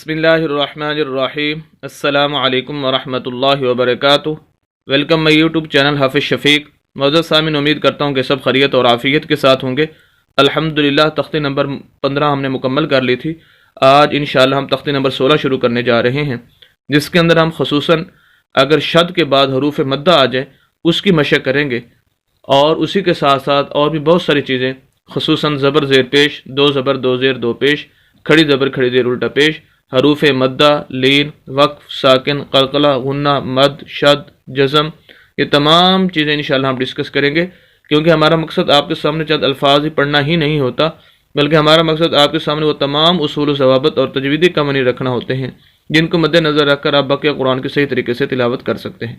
بسم اللہ الرحمن الرحیم السلام علیکم ورحمۃ اللہ وبرکاتہ۔ ویلکم مائی یوٹیوب چینل حافظ شفیق۔ معزز سامعین، امید کرتا ہوں کہ سب خیریت اور عافیت کے ساتھ ہوں گے۔ الحمدللہ تختی نمبر 15 ہم نے مکمل کر لی تھی۔ آج انشاءاللہ ہم تختی نمبر 16 شروع کرنے جا رہے ہیں، جس کے اندر ہم خصوصاً اگر شد کے بعد حروف مدہ آ جائیں اس کی مشق کریں گے، اور اسی کے ساتھ ساتھ اور بھی بہت ساری چیزیں، خصوصاً زبر زیر پیش، دو زبر دو زیر دو پیش، کھڑی زبر کھڑی زیر الٹا پیش، حروف مدہ، لین، وقف، ساکن، قلقلہ، غنہ، مد، شد، جزم، یہ تمام چیزیں انشاءاللہ ہم ڈسکس کریں گے، کیونکہ ہمارا مقصد آپ کے سامنے چند الفاظ ہی پڑھنا ہی نہیں ہوتا، بلکہ ہمارا مقصد آپ کے سامنے وہ تمام اصول و ضوابط اور تجویدی قوانین رکھنا ہوتے ہیں جن کو مد نظر رکھ کر آپ باقی قرآن کے صحیح طریقے سے تلاوت کر سکتے ہیں۔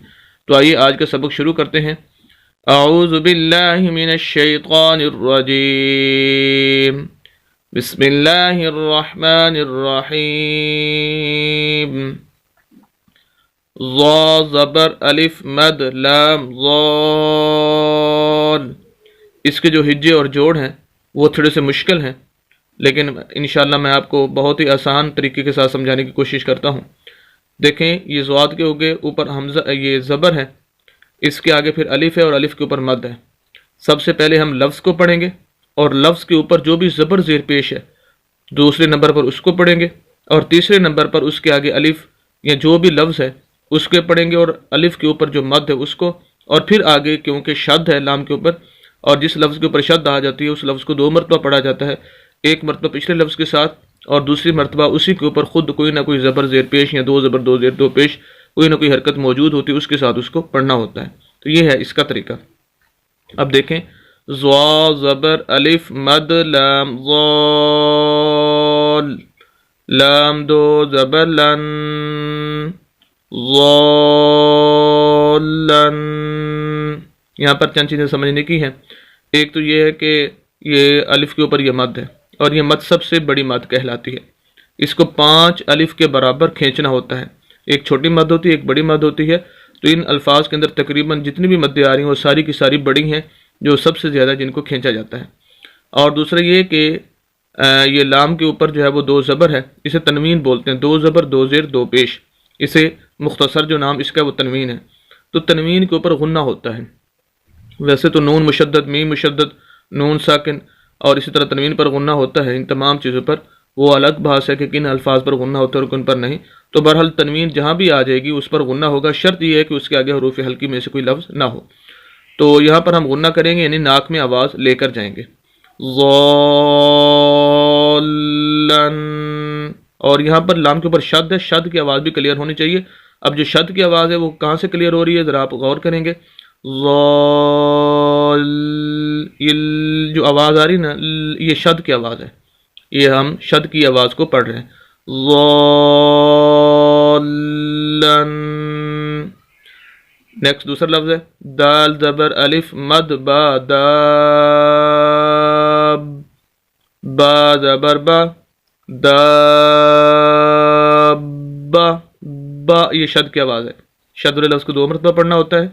تو آئیے آج کا سبق شروع کرتے ہیں۔ اعوذ باللہ من الشیطان الرجیم، بسم اللہ الرحمن الرحیم۔ ضا زبر الف مد لام ضال، اس کے جو ہجے اور جوڑ ہیں وہ تھوڑے سے مشکل ہیں، لیکن انشاءاللہ میں آپ کو بہت ہی آسان طریقے کے ساتھ سمجھانے کی کوشش کرتا ہوں۔ دیکھیں، یہ ضاد کے ہوگے اوپر حمزہ، یہ زبر ہے، اس کے آگے پھر الف ہے اور الف کے اوپر مد ہے۔ سب سے پہلے ہم لفظ کو پڑھیں گے، اور لفظ کے اوپر جو بھی زبر زیر پیش ہے دوسرے نمبر پر اس کو پڑھیں گے، اور تیسرے نمبر پر اس کے آگے الف یا جو بھی لفظ ہے اس کے پڑھیں گے، اور الف کے اوپر جو مد ہے اس کو، اور پھر آگے کیونکہ شد ہے لام کے اوپر، اور جس لفظ کے اوپر شد آ جاتی ہے اس لفظ کو دو مرتبہ پڑھا جاتا ہے، ایک مرتبہ پچھلے لفظ کے ساتھ اور دوسری مرتبہ اسی کے اوپر خود کوئی نہ کوئی زبر زیر پیش یا دو زبر دو زیر دو پیش کوئی نہ کوئی حرکت موجود ہوتی ہے، اس کے ساتھ اس کو پڑھنا ہوتا ہے۔ تو یہ ہے اس کا طریقہ۔ اب دیکھیں، ضا زبر الف مد لام ضال، لام دو زبر لن ضالن۔ یہاں پر چند چیزیں سمجھنے کی ہیں۔ ایک تو یہ ہے کہ یہ الف کے اوپر یہ مد ہے، اور یہ مد سب سے بڑی مد کہلاتی ہے۔ اس کو 5 الف کے برابر کھینچنا ہوتا ہے، ایک چھوٹی مد ہوتی ہے ایک بڑی مد ہوتی ہے۔ تو ان الفاظ کے اندر تقریباً جتنی بھی مدیں آ رہی ہیں وہ ساری کی ساری بڑی ہیں، جو سب سے زیادہ جن کو کھینچا جاتا ہے۔ اور دوسرا یہ کہ یہ لام کے اوپر جو ہے وہ دو زبر ہے، اسے تنوین بولتے ہیں، دو زبر دو زیر دو پیش، اسے مختصر جو نام اس کا وہ تنوین ہے۔ تو تنوین کے اوپر غنہ ہوتا ہے۔ ویسے تو نون مشدد، میم مشدد، نون ساکن اور اسی طرح تنوین پر غنہ ہوتا ہے۔ ان تمام چیزوں پر وہ الگ بحث ہے کہ کن الفاظ پر غنہ ہوتا ہے اور کن پر نہیں۔ تو بہرحال تنوین جہاں بھی آ جائے گی اس پر غنہ ہوگا، شرط یہ ہے کہ اس کے آگے حروف حلقی میں سے کوئی لفظ نہ ہو۔ تو یہاں پر ہم غنہ کریں گے، یعنی ناک میں آواز لے کر جائیں گے، ضالن۔ اور یہاں پر لام کے اوپر شد ہے، شد کی آواز بھی کلیئر ہونی چاہیے۔ اب جو شد کی آواز ہے وہ کہاں سے کلیئر ہو رہی ہے ذرا آپ غور کریں گے۔ ضال، یہ جو آواز آ رہی نا، یہ شد کی آواز ہے، یہ ہم شد کی آواز کو پڑھ رہے ہیں، ضالن۔ نیکسٹ دوسرا لفظ ہے دال زبر الف مد با داب، با زبر با دابا، با یہ شد کی آواز ہے۔ شد والے لفظ کو دو مرتبہ پڑھنا ہوتا ہے،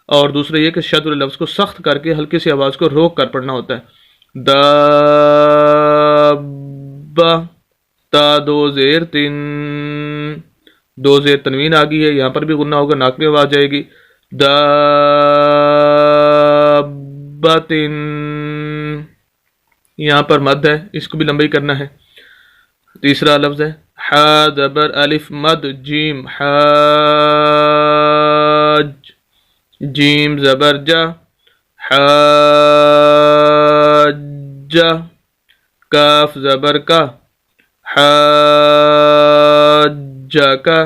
اور دوسرا یہ کہ شد والے لفظ کو سخت کر کے ہلکی سی آواز کو روک کر پڑھنا ہوتا ہے، دابا۔ تا دو زیر تین، دو زیر تنوین آ گئی ہے، یہاں پر بھی غنہ ہوگا، ناک میں آواز جائے گی، دابتن۔ یہاں پر مد ہے، اس کو بھی لمبی کرنا ہے۔ تیسرا لفظ ہے حا زبر الف مد جیم حاج، جیم زبر جا حاجہ، کاف زبر کا حاجہ کا،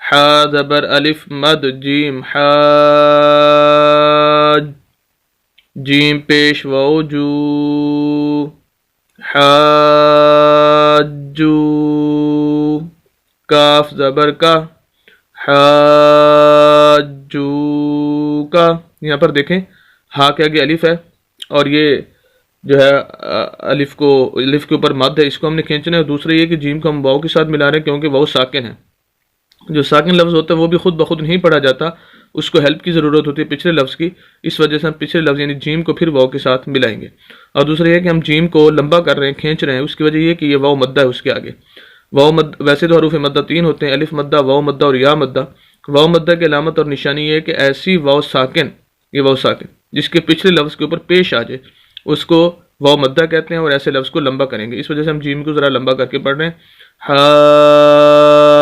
حا زبر الف مد جیم حاج، جیم پیش واو جو حاجو، کاف زبر کا حاجو کا۔ یہاں پر دیکھیں ہا کے آگے الف ہے، اور یہ جو ہے الف کے اوپر مد ہے، اس کو ہم نے کھینچنا ہے۔ اور دوسرا یہ کہ جیم کو ہم واو کے ساتھ ملا رہے ہیں کیونکہ واو ساکن ہے۔ جو ساکن لفظ ہوتا ہے وہ بھی خود بخود نہیں پڑھا جاتا، اس کو ہیلپ کی ضرورت ہوتی ہے پچھلے لفظ کی، اس وجہ سے ہم پچھلے لفظ یعنی جیم کو پھر واو کے ساتھ ملائیں گے۔ اور دوسرا یہ کہ ہم جیم کو لمبا کر رہے ہیں، کھینچ رہے ہیں، اس کی وجہ یہ کہ یہ واو مدہ ہے اس کے آگے۔ واو مد ویسے تو حروف مدہ 3 ہوتے ہیں، الف مدہ، واو مدہ اور یا مدہ۔ واو مدہ کی علامت اور نشانی یہ ہے کہ ایسی واو ساکن، یہ واو ساکن جس کے پچھلے لفظ کے اوپر پیش آ جائے اس کو واو مدہ کہتے ہیں، اور ایسے لفظ کو لمبا کریں گے۔ اس وجہ سے ہم جیم کو ذرا لمبا کر کے پڑھ رہے ہیں،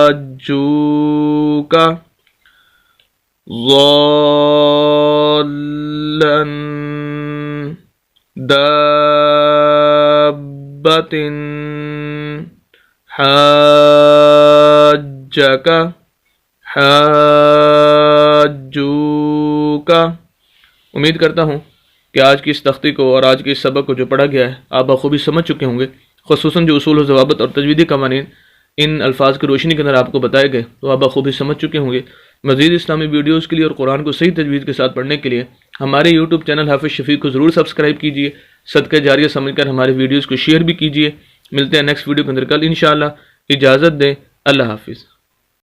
حاجوکا ضالن دابت حاجکا حاجوکا۔ امید کرتا ہوں کہ آج کی اس تختی کو اور آج کے اس سبق کو جو پڑھا گیا ہے آپ بخوبی سمجھ چکے ہوں گے، خصوصاً جو اصول و ضوابط اور تجویدی قوانین ان الفاظ کی روشنی کے اندر آپ کو بتائے گئے تو آپ بخوبی سمجھ چکے ہوں گے۔ مزید اسلامی ویڈیوز کے لیے اور قرآن کو صحیح تجوید کے ساتھ پڑھنے کے لیے ہمارے یوٹیوب چینل حافظ شفیق کو ضرور سبسکرائب کیجیے، صدقہ جاریہ سمجھ کر ہمارے ویڈیوز کو شیئر بھی کیجیے۔ ملتے ہیں نیکسٹ ویڈیو کے اندر کل انشاءاللہ، اجازت دیں، اللہ حافظ۔